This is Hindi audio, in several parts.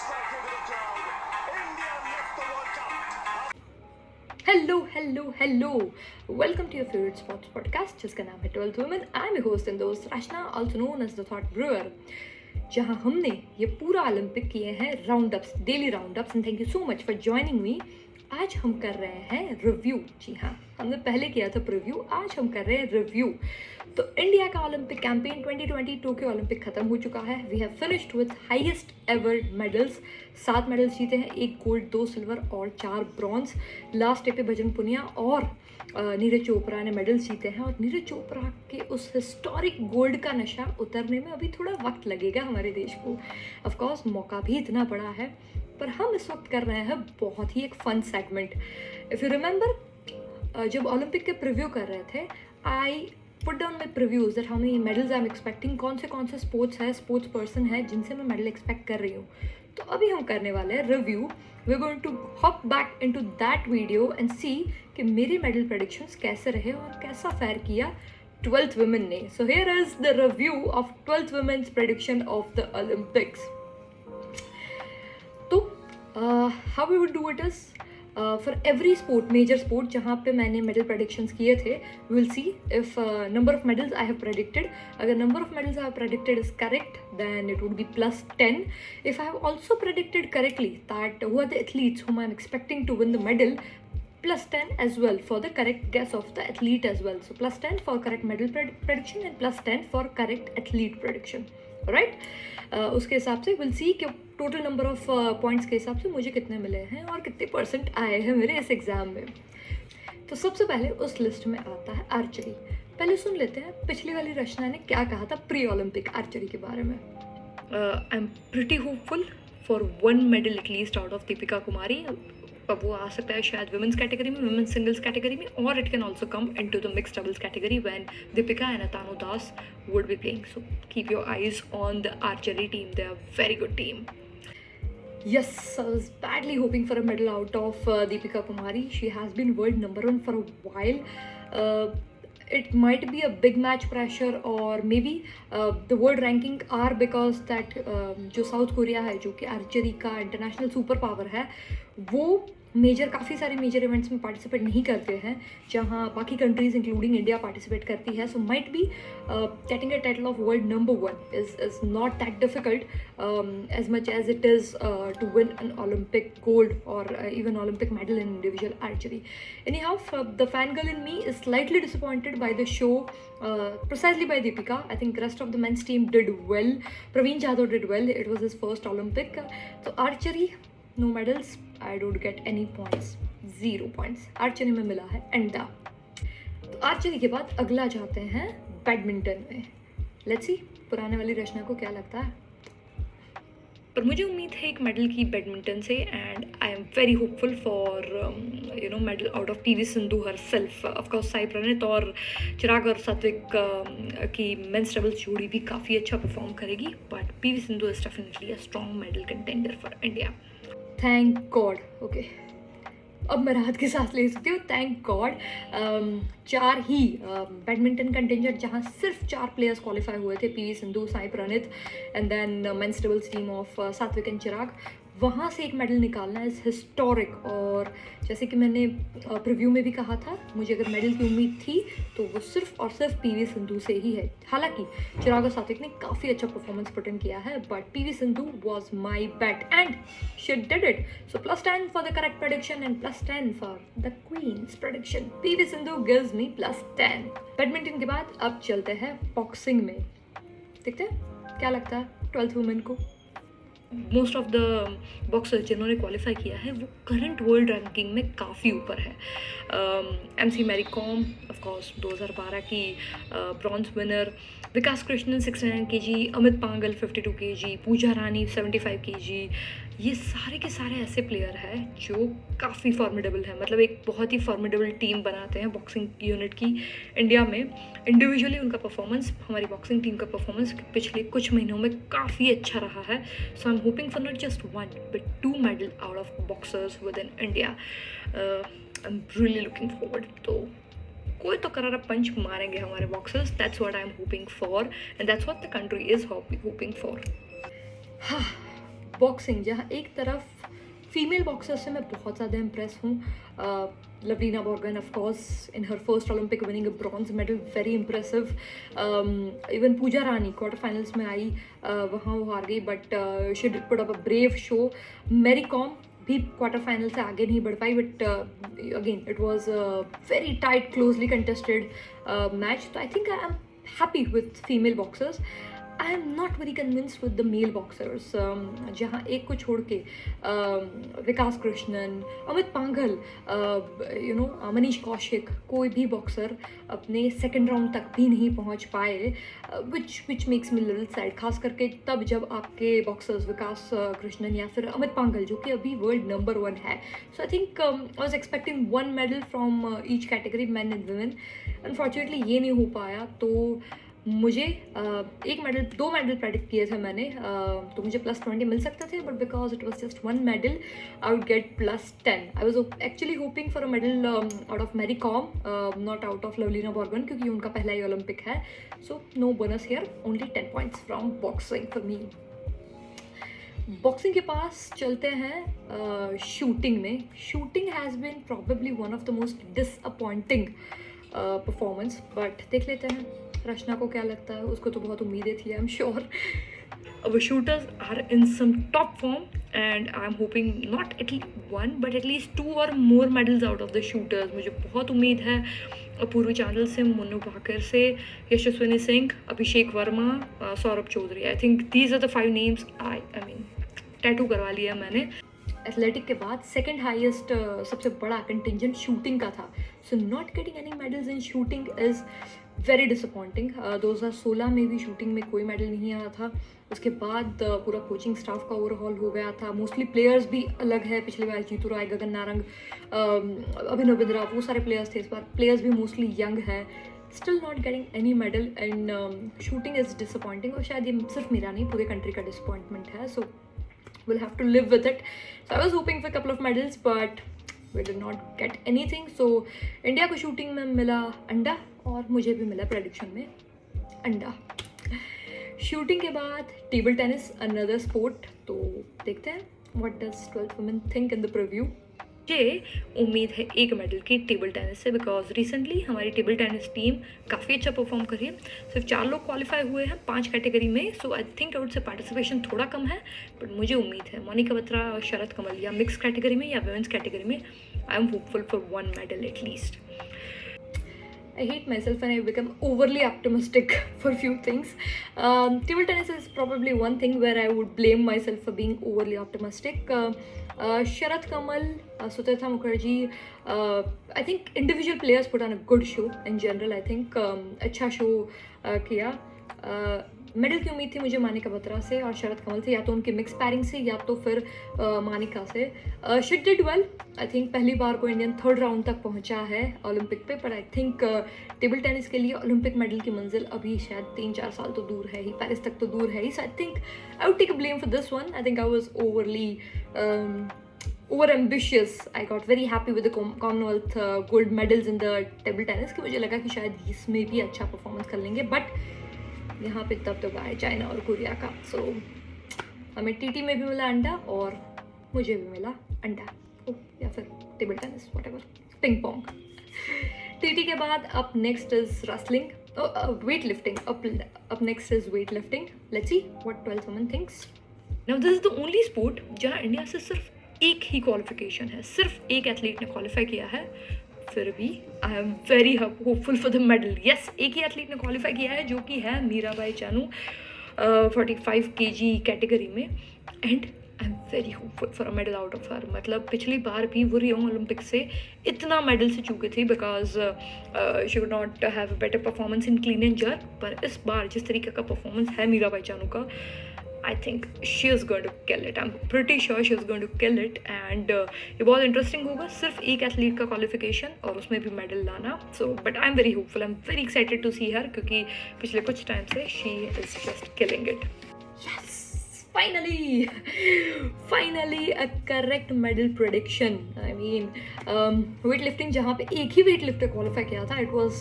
back into the crowd. India lift the World Cup. Hello welcome to your favourite sports podcast जिसका नाम है 12th women. I am host and दोस्त Rachna, also known as the thought brewer, जहां हमने ये पूरा ओलंपिक किए हैं round ups, daily round ups. And thank you so much for joining me. आज हम कर रहे हैं रिव्यू। जी हाँ, हमने पहले किया था प्रीव्यू, आज हम कर रहे हैं रिव्यू। तो इंडिया का ओलंपिक कैंपेन 2020 टोक्यो ओलंपिक खत्म हो चुका है। We have finished with highest ever medals. 7 medals जीते हैं, 1 गोल्ड, 2 सिल्वर और 4 ब्रॉन्ज। लास्ट डे पे बजरंग पुनिया और नीरज चोपड़ा ने मेडल्स जीते हैं। और नीरज चोपड़ा के उस हिस्टोरिक गोल्ड का नशा उतरने में अभी थोड़ा वक्त लगेगा हमारे देश को। ऑफकोर्स मौका भी इतना बड़ा है, पर हम इस वक्त कर रहे हैं बहुत ही एक fun segment. If you remember, जब ओलंपिक के प्रीव्यू कर रहे थे, I put down my previews that how many medals I am expecting, कौन से स्पोर्ट्स है, स्पोर्ट्स पर्सन है जिनसे मैं मेडल एक्सपेक्ट कर रही हूँ। तो अभी हम करने वाले हैं review. We are going to hop back into that video and see कि मेरे मेडल प्रेडिक्शंस कैसे रहे और कैसा फेयर किया 12th वुमेन ने। So here is the review of 12th women's prediction of the Olympics. तो how we would do it is for every sport, major sport जहाँ पे मैंने मेडल प्रेडिक्शंस किए थे, we will see if number of medals I have predicted. अगर number of medals I have predicted is correct, then it would be +10. If I have also predicted correctly that who are the athletes whom I am expecting to win the medal, +10 as well for the correct guess of the athlete as well. So +10 for correct medal prediction and +10 for correct athlete prediction. Alright? उसके हिसाब से विल सी कि टोटल नंबर ऑफ पॉइंट्स के हिसाब से मुझे कितने मिले हैं और कितने परसेंट आए हैं मेरे इस एग्ज़ाम में। तो सबसे पहले उस लिस्ट में आता है आर्चरी। पहले सुन लेते हैं पिछली वाली रचना ने क्या कहा था प्री ओलंपिक आर्चरी के बारे में। I am pretty hopeful for 1 medal at least out of Deepika Kumari. अब वो आ सकता है शायद वुमेंस कैटेगरी में, वुमेंस सिंगल्स कैटेगरी में, और it can also come in to the mix doubles category when Deepika and Atanu Das would be playing. So keep your eyes on the archery team, they are very good team. Yes, I was badly hoping for a medal out of Deepika Kumari. She has been world number 1 for a while. It might be a big match pressure or maybe the world ranking are because that जो साउथ कोरिया है, जो कि आर्चरी का इंटरनेशनल सुपर पावर है, वो काफ़ी सारे मेजर इवेंट्स में पार्टिसिपेट नहीं करते हैं जहाँ बाकी कंट्रीज इंक्लूडिंग इंडिया पार्टिसिपेट करती है। So might be getting a title of world number 1 is not that difficult as much as it is to win an Olympic gold और even Olympic medal in individual archery. Anyhow, the fangirl in me is slightly disappointed by the show, precisely by Deepika. I think rest of the men's team did well. Praveen Jadhav did well. It was his first Olympic. So archery, no medals. I don't get any points. 0 points. Archery में मिला है अंडा. तो आर्चरी के बाद अगला जाते हैं बैडमिंटन में. लेट्स सी पुराने वाली रचना को क्या लगता है. पर मुझे उम्मीद है एक मेडल की बैडमिंटन से, and I am very hopeful for medal out of PV Sindhu herself. Of course Sai Praneeth और चिराग और सात्विक की मेंस डबल्स जोड़ी भी काफ़ी अच्छा परफॉर्म करेगी, but PV Sindhu is definitely a strong medal contender for India. Thank God. Okay, अब मैं राहत की सांस ले सकती हूँ. थैंक गॉड 4 ही बैडमिंटन कंटेंजर जहाँ सिर्फ 4 प्लेयर्स क्वालिफाई हुए थे, PV Sindhu, Sai Praneeth and then men's doubles team of Satwik and Chirag, वहाँ से एक मेडल निकालना इज़ हिस्टोरिक. और जैसे कि मैंने प्रीव्यू में भी कहा था, मुझे अगर मेडल की उम्मीद थी तो वो सिर्फ और सिर्फ पीवी सिंधु से ही है. हालांकि चिराग और सात्विक ने काफ़ी अच्छा परफॉर्मेंस पुट इन किया है, but PV Sindhu was my bet and she did it. So +10 for the correct prediction and +10 for the queen's prediction. PV Sindhu gives me +10. Badminton के बाद अब चलते हैं बॉक्सिंग में. देखते हैं क्या लगता है 12th वुमेन को. मोस्ट ऑफ द बॉक्सर्स जिन्होंने क्वालिफाई किया है वो करंट वर्ल्ड रैंकिंग में काफ़ी ऊपर है. MC मैरी कॉम ऑफकोर्स 2012 की ब्रॉन्ज विनर, विकास कृष्णन 69 kg, अमित पांगल 52 kg, पूजा रानी 75 kg. ये सारे के सारे ऐसे प्लेयर हैं जो काफ़ी फॉर्मिडेबल है, मतलब एक बहुत ही फॉर्मिडेबल टीम बनाते हैं बॉक्सिंग यूनिट की इंडिया में. इंडिविजुअली उनका परफॉर्मेंस, हमारी बॉक्सिंग टीम का परफॉर्मेंस पिछले कुछ महीनों में काफ़ी अच्छा रहा है. So I am hoping for not just 1 but 2 medal out of boxers with in India. I am really looking forward. तो कोई तो करारा पंच मारेंगे हमारे boxers. That's what I am hoping for and that's what the country is hoping for. हाँ, बॉक्सिंग, जहाँ एक तरफ फीमेल बॉक्सर से मैं बहुत ज़्यादा इम्प्रेस हूँ. Lovlina Borgohain of course in her first Olympic winning a bronze medal, very impressive. Even Pooja Rani quarter finals में आई, वहाँ वो हार गई, but she did put up a brave show. Mary Kom भी क्वार्टर फाइनल से आगे नहीं बढ़ पाई, but again it was very tight, closely contested match. तो I think I am happy with female boxers. I am not very convinced with the male boxers. जहाँ एक को छोड़ के विकास कृष्णन, अमित पांघल, मनीष कौशिक, कोई भी बॉक्सर अपने सेकंड राउंड तक भी नहीं पहुँच पाए, which makes me little sad. खास करके तब जब आपके बॉक्सर्स विकास कृष्णन या फिर अमित पांघल, जो कि अभी वर्ल्ड नंबर 1 है. So I think I was expecting 1 medal from each category, man and women. Unfortunately ये नहीं हो पाया. तो मुझे 2 मेडल प्रेडिक्ट किए थे मैंने, तो मुझे +20 मिल सकते थे, but because it was just 1 medal I would get +10. I was actually hoping for a medal out of Mary Kom, not out of Lovlina Borgohain, क्योंकि उनका पहला ही ओलंपिक है. So no bonus here, only 10 points from boxing for me. Boxing के पास चलते हैं शूटिंग में. Shooting has been probably one of the most disappointing performance, but देख लेते हैं रचना को क्या लगता है. उसको तो बहुत उम्मीदें थी, I am sure. Our shooters are in some top form and I'm hoping not at least 1 but at least 2 or more medals out of the shooters. मुझे बहुत उम्मीद है अपूर्वी चांदल से, मनु भाकर से, Yashaswini Singh, Abhishek Verma, Saurabh Chaudhary. I think these are the 5 names. I mean tattoo करवा लिया मैंने. एथलेटिक के बाद सेकंड हाईएस्ट सबसे बड़ा कंटिंजेंट शूटिंग का था. So not getting any medals in shooting is very disappointing. 2016 में भी शूटिंग में कोई मेडल नहीं आया था. उसके बाद पूरा कोचिंग स्टाफ का ओवरहॉल हो गया था. मोस्टली प्लेयर्स भी अलग है. पिछले बार जीतू राय, गगन नारंग, अभिनव बिंद्रा, वो सारे प्लेयर्स थे. इस बार प्लेयर्स भी मोस्टली यंग है. Still not getting any medal in shooting is disappointing. और शायद ये सिर्फ मेरा नहीं, पूरे कंट्री का डिसअपॉइंटमेंट है. सो we'll have to live with it. So I was hoping for a couple of medals, but we did not get anything. So India को शूटिंग में मिला अंडा, और मुझे भी मिला प्रेडिक्शन में अंडा. शूटिंग के बाद टेबल टेनिस, अनदर स्पोर्ट. तो देखते हैं what does 12th women think in the preview. मुझे उम्मीद है 1 मेडल की टेबल टेनिस से, बिकॉज रिसेंटली हमारी टेबल टेनिस टीम काफ़ी अच्छा परफॉर्म करी है. सिर्फ 4 लोग क्वालिफाई हुए हैं 5 कैटेगरी में. सो आई थिंक आउट से पार्टिसिपेशन थोड़ा कम है, बट मुझे उम्मीद है मोनिका बत्रा और शरद कमल या मिक्स कैटेगरी में या वुमेंस कैटेगरी में I am hopeful for 1 medal at least. I hate myself when I become overly optimistic for few things. Table tennis is probably one thing where I would blame myself for being overly optimistic. Sharad Kamal, Sutirtha Mukherjee, I think individual players put on a good show in general. I think अच्छा show किया. मेडल की उम्मीद थी मुझे मानिका बत्रा से और शरद कमल से, या तो उनकी मिक्स पैरिंग से या तो फिर मानिका से. She did well. I think पहली बार को इंडियन 3rd राउंड तक पहुंचा है ओलंपिक पे. पर आई थिंक टेबल टेनिस के लिए ओलंपिक मेडल की मंजिल अभी शायद 3-4 साल तो दूर है ही, पेरिस तक तो दूर है ही. So I think I would take a blame for this one. I think I was over ambitious. I got very happy with the Commonwealth gold medals in the table tennis, कि मुझे लगा कि शायद इसमें भी अच्छा परफॉर्मेंस कर लेंगे. बट यहाँ पे तब तो आया चाइना और कोरिया का. सो हमें टीटी में भी मिला अंडा और मुझे भी मिला अंडा, या फिर table tennis, whatever, ping pong. TT के बाद up next is wrestling, weight lifting. Up next is weight lifting. Let's see what 12th women thinks. Now this is the only sport जहाँ इंडिया से सिर्फ एक ही क्वालिफिकेशन है, सिर्फ एक एथलीट ने क्वालिफाई किया है. फिर भी आई am very hopeful for the medal. Yes, एक ही एथलीट ने क्वालिफाई किया है, जो कि है मीराबाई चानू 45 kg कैटेगरी में. And I am very hopeful for a medal out of her. मतलब पिछली बार भी वो रियो ओलंपिक से इतना मेडल से चूके थे because she would not have a better performance in clean and jerk. पर इस बार जिस तरीके का परफॉर्मेंस है मीराबाई चानू का, I think she is going to kill it. I'm pretty sure she is going to kill it. And ये बहुत इंटरेस्टिंग होगा, सिर्फ एक एथलीट का क्वालिफिकेशन और उसमें भी मेडल लाना. So but I am very hopeful, I am very excited to see her, क्योंकि पिछले कुछ टाइम से she is just killing it. Yes, finally a correct medal prediction. I mean weight lifting, जहाँ पे एक ही वेट लिफ्टर क्वालिफाई किया था, it was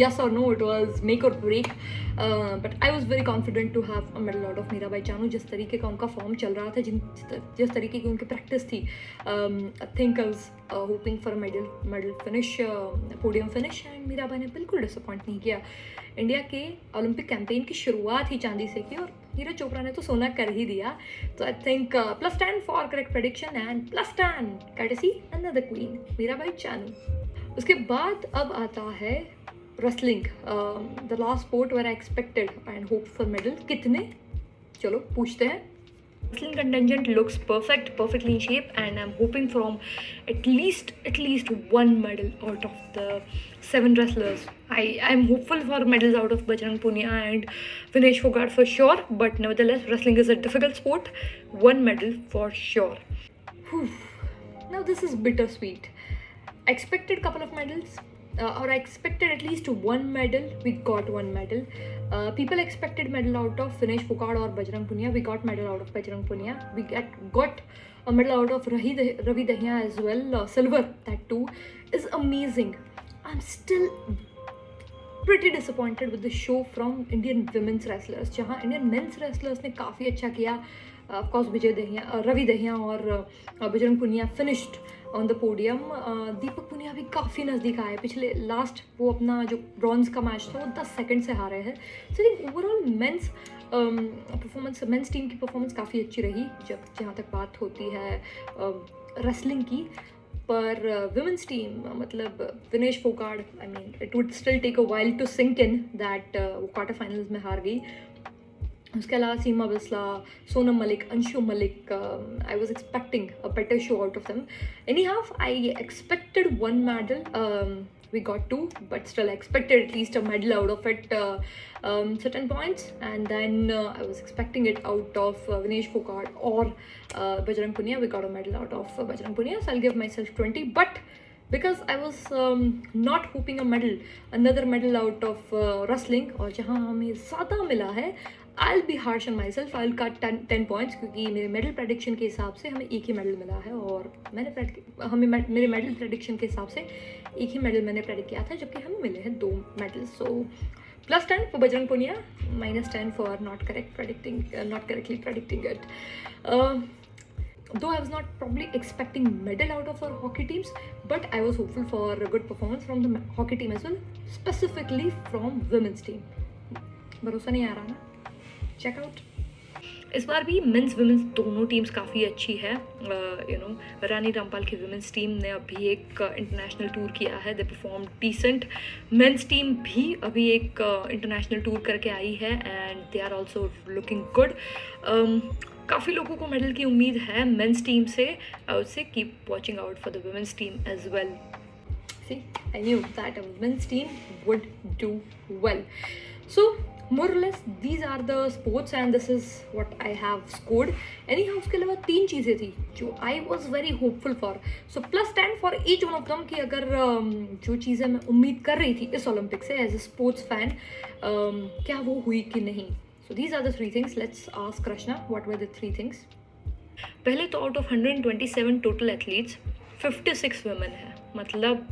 yes or no, it was make or break. But I was very confident to have a medal out of Mirabai Chanu. जिस तरीके का उनका फॉर्म चल रहा था, जिस तरीके की उनकी प्रैक्टिस थी, I think I was hoping for a medal finish, podium finish, and Mirabai ने बिल्कुल डिसअपॉइंट नहीं किया. इंडिया के ओलंपिक कैंपेन की शुरुआत ही चांदी से की और नीरज चोपड़ा ने तो सोना कर ही दिया. तो I think +10 for correct prediction and +10 courtesy another queen Mirabai Chanu. उसके बाद अब आता है wrestling, the last sport where I expected and hope for medal. कितने, चलो पूछते हैं. Wrestling contingent looks perfectly in shape, and I'm hoping from at least one medal out of the 7 wrestlers. I'm hopeful for medals out of Bajrang Punia and Vinesh Fogart for sure, but nevertheless, wrestling is a difficult sport. One medal for sure. Whew. Now this is bittersweet. I expected a couple of medals. Or I expected at least one medal. We got one medal. People expected medal out of Vinesh Fogart or Bajrang Punia. We got medal out of Bajrang Punia. We got a medal out of Ravi Dahiya as well. Silver, that too is amazing. I'm still pretty disappointed with the show from Indian women's wrestlers. जहाँ Indian men's wrestlers ने काफ़ी अच्छा किया. Of course, Ravi Dahiya और Bajrang Punia finished on the podium. Deepak Punia भी काफ़ी नज़दीक आए. पिछले लास्ट वो अपना जो ब्रॉन्ज का मैच था वो 10 सेकंड से हारे हैं. So I think overall men's performance, men's team की परफॉर्मेंस काफ़ी अच्छी रही जहाँ तक बात होती है रेसलिंग की. पर विमेंस टीम, मतलब Vinesh Phogat, I mean it would still take a while to sink in that वो क्वार्टर फाइनल्स में हार गई. उसके अलावा Seema Bisla, Sonam Malik, Anshu Malik, I was expecting a better show out of them. Anyhow I expected one medal. We got 2, but still I expected at least a medal out of it, certain points. And then I was expecting it out of Vinesh Fogart or Bajrang Punia. We got a medal out of Bajrang Punia, so I'll give myself 20. But because I was not hoping another medal out of wrestling, और जहाँ हमें ज़्यादा मिला है, I'll be harsh on myself. I'll cut 10 points क्योंकि मेरे मेडल प्रेडिक्शन के हिसाब से हमें एक ही मेडल मिला है और मेरे मेडल प्रेडिक्शन के हिसाब से एक ही मेडल मैंने प्रेडिक्ट किया था, जबकि हमें मिले हैं 2 medals. So +10 for Bajrang Punia, -10 for not correctly predicting it. Though I was not probably expecting medal out of our hockey teams, but I was hopeful for a good performance from the hockey team as well, specifically from women's team. भरोसा नहीं आ रहा ना, चेक आउट. इस बार भी मेंस विमेंस दोनों टीम्स काफ़ी अच्छी है. रानी रामपाल की विमेंस टीम ने अभी एक इंटरनेशनल टूर किया है. They perform decent. Men's team भी अभी एक इंटरनेशनल टूर करके आई है and they are also looking good. काफ़ी लोगों को मेडल की उम्मीद है मेंस टीम से. I would say keep watching out for the women's team as well. See, I knew that a women's team would do well. So more or less these are the sports and this is what I have scored. Anyhow, उसके अलावा 3 चीज़ें थी जो I was very hopeful for. So +10 for each one of them कि अगर जो चीज़ें मैं उम्मीद कर रही थी इस ओलंपिक से एज ए स्पोर्ट्स फैन, क्या वो हुई कि नहीं. So these are the 3 things. Let's ask Rashna what were the 3 things. पहले तो out of 127 total athletes 56 women है. मतलब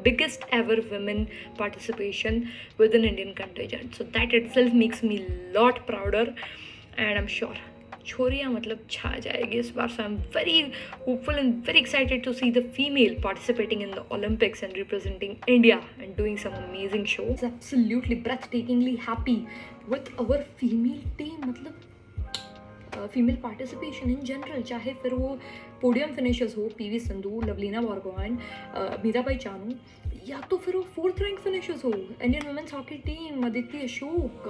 biggest ever women participation with an Indian contingent. So that itself makes me lot prouder and I'm sure Chhoriyan मतलब छा जाएगी इस बार. So I'm very hopeful and very excited to see the female participating in the Olympics and representing India and doing some amazing shows. Absolutely breathtakingly happy with our female team. मतलब फीमेल पार्टिसिपेशन इन जनरल, चाहे फिर वो पोडियम फिनिशर्स हो, पीवी सिंधु, लवलीना बोरगोहाइन, मीराबाई चानू, या तो फिर वो 4th रैंक फिनिशर्स हो, Indian women's hockey team, Aditi Ashok,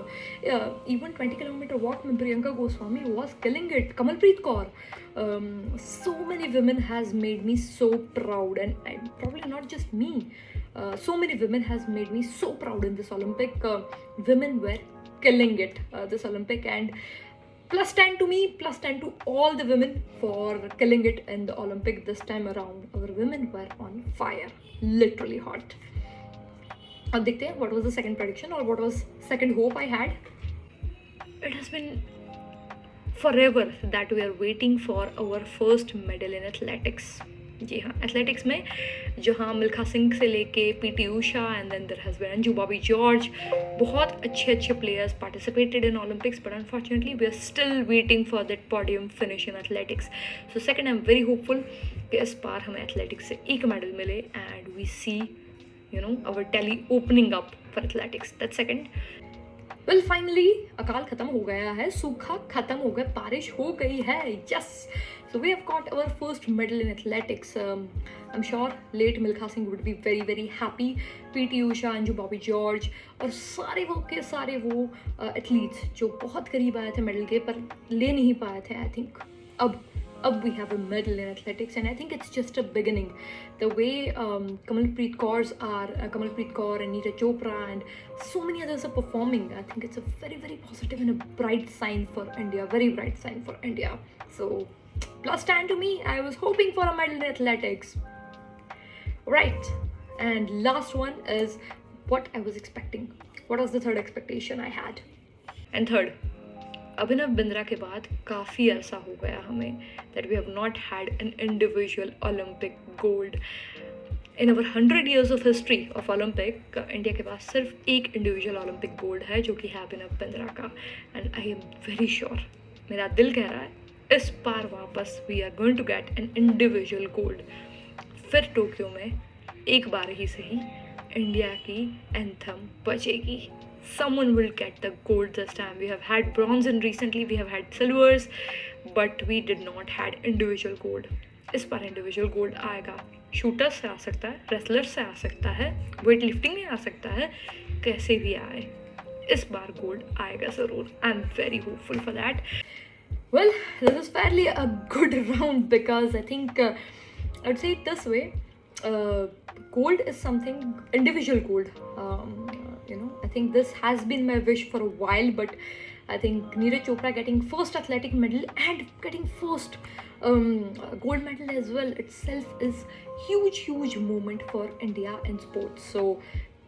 even 20 kilometre walk में Priyanka Goswami was killing it, Kamalpreet Kaur. So many women has made me so proud and probably not just me. So many women has made me so proud in this Olympic. Women were killing it this Olympic, and +10 to me, +10 to all the women for killing it in the Olympic this time around. Our women were on fire, literally hot. अब देखते हैं what was the second prediction or what was second hope I had. It has been forever that we are waiting for our first medal in athletics. जी हाँ, एथलेटिक्स में जहाँ मिल्खा सिंह से लेके PT Usha and then there has been Anju Bobby George, बहुत अच्छे players participated in Olympics, but unfortunately we are still waiting for that podium finish in athletics. So second, I am very hopeful कि इस बार हमें एथलेटिक्स से एक मेडल मिले and we see our tally opening up for athletics. That's second. Well, finally, अकाल खत्म हो गया है, सूखा खत्म हो गया, बारिश हो गई है. Yes. So we have got our first medal in athletics. I'm sure late Milkha Singh would be very very happy. PT Usha, Anju Bobby George और सारे वो एथलीट्स जो बहुत करीब आए थे मेडल के पर ले नहीं पाए थे. I think अब we have a medal in athletics, and I think it's just a beginning. The way Kamalpreet Kaur and Neeraj Chopra and so many others are performing, I think it's a very very positive and a bright sign for India, very bright sign for India. So plus 10 to me. I was hoping for a medal in athletics. Right, and last one is what I was expecting. What was the third expectation I had? And third, Abhinav Bindra के बाद काफ़ी अरसा हो गया हमें that we have not had an individual Olympic gold. In our 100 years of history of Olympic, India के पास सिर्फ एक individual Olympic gold है जो कि है अभिनव बिंद्रा का. And I am very sure, मेरा दिल कह रहा है इस बार वापस we are going to get an individual gold. फिर टोक्यो में एक बार ही सही इंडिया की anthem बजेगी. Someone will get the gold this time. We have had bronze and recently we have had silvers, but we did not had individual gold. इस बार individual gold आएगा. शूटर्स से आ सकता है, रेसलर्स से आ सकता है, वेट लिफ्टिंग में आ सकता है, कैसे भी आए इस बार गोल्ड आएगा ज़रूर. आई am very hopeful for that. Well, this is fairly a good round because I think I'd say it this way. Gold is something, individual gold. I think this has been my wish for a while, but I think Neeraj Chopra getting first athletic medal and getting first gold medal as well itself is huge moment for India in sports. So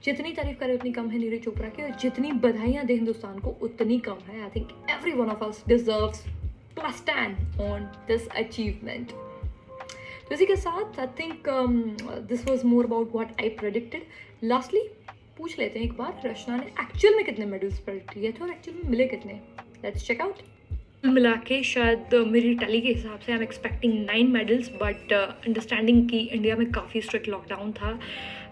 जितनी तारीफ करें उतनी कम है नीरज चोपड़ा की, और जितनी बधाइयाँ दें हिंदुस्तान को उतनी कम है. I think every one of us deserves plus 10 on this achievement. तो इसी के साथ I think this was more about what I predicted. Lastly पूछ लेते हैं एक बार, रचना ने एक्चुअल में कितने मेडल्स प्रेडिक्ट किए थे और एक्चुअल में मिले कितने. Let's check out. मिला के शायद मेरी टैली के हिसाब से I am expecting 9 medals, but understanding कि इंडिया में काफ़ी स्ट्रिक्ट लॉकडाउन था,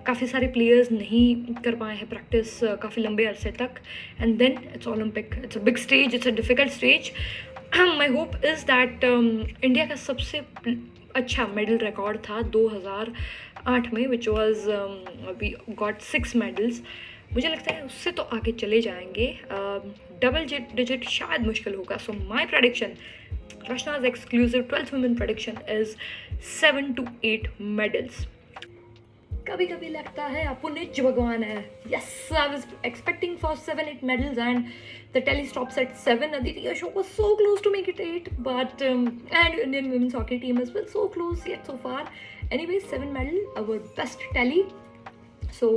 काफ़ी सारे प्लेयर्स नहीं कर पाए हैं प्रैक्टिस काफ़ी लंबे अरसे तक, and then it's Olympic, it's a big stage, it's a difficult stage. My hope is that India का सबसे अच्छा मेडल रिकॉर्ड था 2008 में, which was we got 6 medals. मुझे लगता है उससे तो आगे चले जाएंगे, डबल डिजिट शायद मुश्किल होगा. सो माई प्रेडिक्शन, रचना's exclusive 12th women prediction is 7 to 8 medals. कभी कभी लगता है अपुनिच भगवान है. Yes, I was expecting for 7-8 medals and the tally stops at 7. Aditi Ashok was so close to make it 8, but and Indian women's hockey team as well, so close yet so far. Anyway, 7 medal, our best tally. So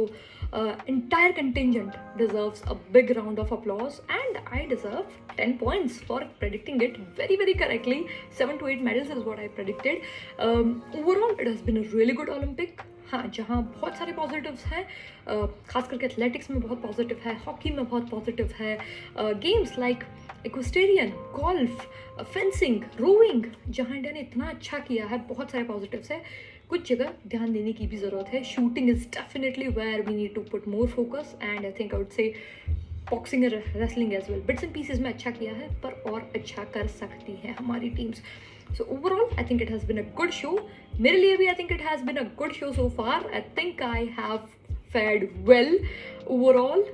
entire contingent deserves a big round of applause, and I deserve 10 points for predicting it very very correctly. 7 to 8 medals is what I predicted. Overall, it has been a really good Olympic. हाँ, जहाँ बहुत सारे पॉजिटिव्स हैं, खास करके एथलेटिक्स में बहुत पॉजिटिव है, हॉकी में बहुत पॉजिटिव है, games like equestrian, golf, fencing, rowing, जहाँ इंडिया ने इतना अच्छा किया है, बहुत सारे पॉजिटिव्स है. कुछ जगह ध्यान देने की भी ज़रूरत है. Shooting is definitely where we need to put more focus, and I think I would say boxing और wrestling as well. Bits and pieces में अच्छा किया है, पर और अच्छा कर सकती है हमारी teams. So overall, I think it has been a good show. मेरे लिए भी I think it has been a good show so far. I think I have fared well overall.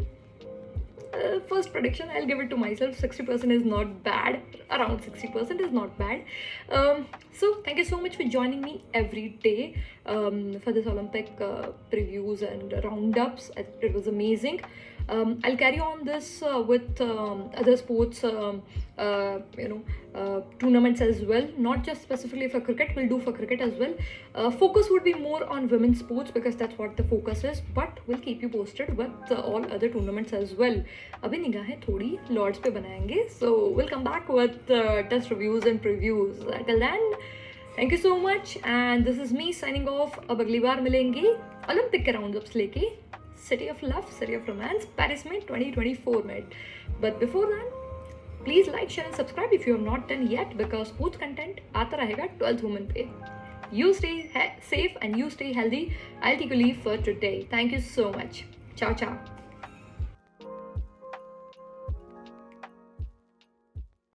First prediction, I'll give it to myself. 60% is not bad. Around 60% is not bad. So thank you so much for joining me every day for this Olympic previews and roundups. It was amazing. I'll carry on this with other sports tournaments as well, not just specifically for cricket. We'll do for cricket as well. Focus would be more on women's sports because that's what the focus is, but we'll keep you posted with all other tournaments as well. अभी निगाहें थोड़ी लॉर्ड्स पे बनाएंगे, so we'll come back with test reviews and previews. Till then, thank you so much and this is me signing off. अब अगली बार मिलेंगे ओलंपिक के राउंड अप्स लेके city of love, city of romance Paris में 2024 में. But before that please like, share and subscribe if you have not done yet, because sports content आता रहेगा 12th वुमेन पे. You stay safe and you stay healthy. I'll take a leave for today. Thank you so much. Ciao, ciao.